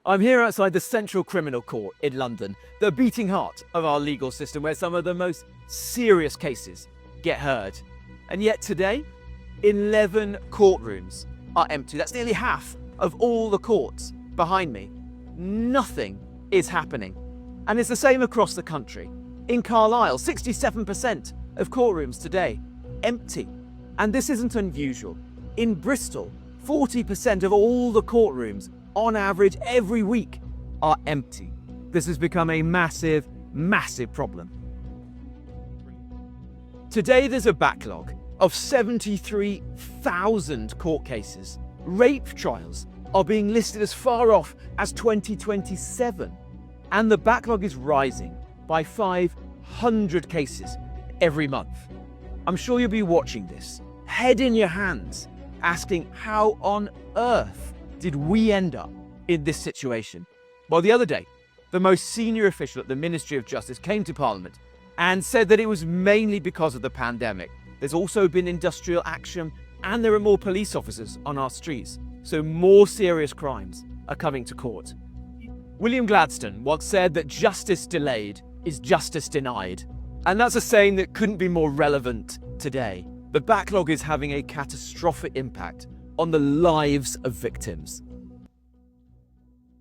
I'm here outside the Central Criminal Court in London, the beating heart of our legal system where some of the most serious cases get heard. And yet today, 11 courtrooms are empty. That's nearly half of all the courts behind me. Nothing is happening. And it's the same across the country. In Carlisle, 67% of courtrooms today empty. And this isn't unusual. In Bristol, 40% of all the courtrooms on average every week are empty. This has become a massive, massive problem. Today there's a backlog of 73,000 court cases. Rape trials are being listed as far off as 2027. And the backlog is rising by 500 cases every month. I'm sure you'll be watching this, head in your hands, asking how on earth did we end up in this situation? Well, the other day, the most senior official at the Ministry of Justice came to Parliament and said that it was mainly because of the pandemic. There's also been industrial action and there are more police officers on our streets, so more serious crimes are coming to court. William Gladstone once said that justice delayed is justice denied. And that's a saying that couldn't be more relevant today. The backlog is having a catastrophic impact on the lives of victims.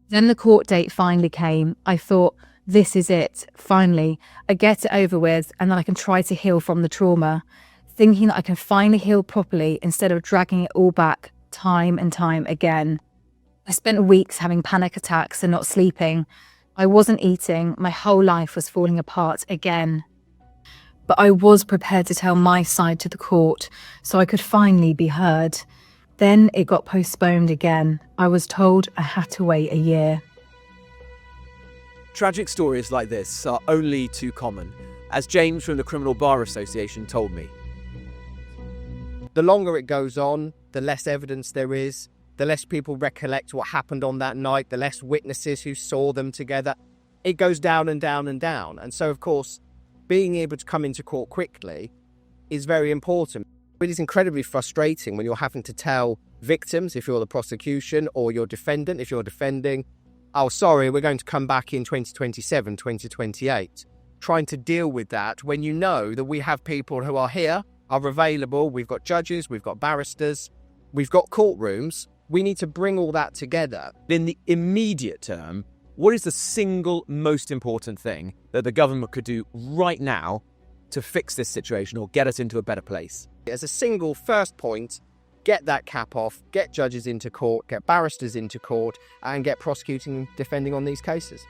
Then the court date finally came. I thought, this is it, finally. I get it over with and then I can try to heal from the trauma, thinking that I can finally heal properly instead of dragging it all back time and time again. I spent weeks having panic attacks and not sleeping. I wasn't eating. My whole life was falling apart again. But I was prepared to tell my side to the court so I could finally be heard. Then it got postponed again. I was told I had to wait a year. Tragic stories like this are only too common, as James from the Criminal Bar Association told me. The longer it goes on, the less evidence there is, the less people recollect what happened on that night, the less witnesses who saw them together. It goes down and down and down. And so, of course, being able to come into court quickly is very important. It is incredibly frustrating when you're having to tell victims, if you're the prosecution, or your defendant, if you're defending, oh, sorry, we're going to come back in 2027, 2028. Trying to deal with that when you know that we have people who are here, are available, we've got judges, we've got barristers, we've got courtrooms. We need to bring all that together. In the immediate term, what is the single most important thing that the government could do right now to fix this situation or get us into a better place? As a single first point, get that cap off, get judges into court, get barristers into court, and get prosecuting and defending on these cases.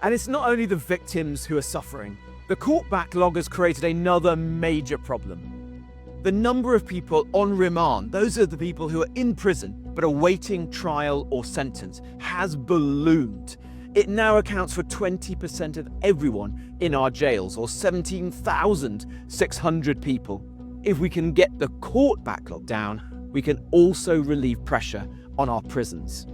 And it's not only the victims who are suffering. The court backlog has created another major problem. The number of people on remand, those are the people who are in prison but awaiting trial or sentence, has ballooned. It now accounts for 20% of everyone in our jails, or 17,600 people. If we can get the court backlog down, we can also relieve pressure on our prisons.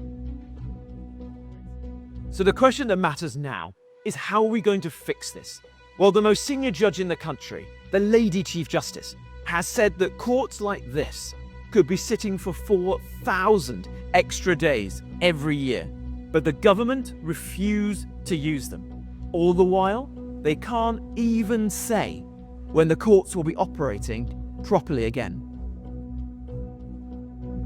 So the question that matters now is, how are we going to fix this? Well, the most senior judge in the country, the Lady Chief Justice, has said that courts like this could be sitting for 4,000 extra days every year. But the government refuse to use them. All the while, they can't even say when the courts will be operating properly again.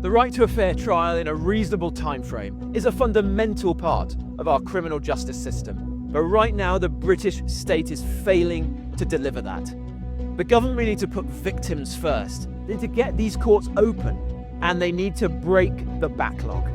The right to a fair trial in a reasonable time frame is a fundamental part of our criminal justice system. But right now, the British state is failing to deliver that. The government really need to put victims first. They need to get these courts open, and they need to break the backlog.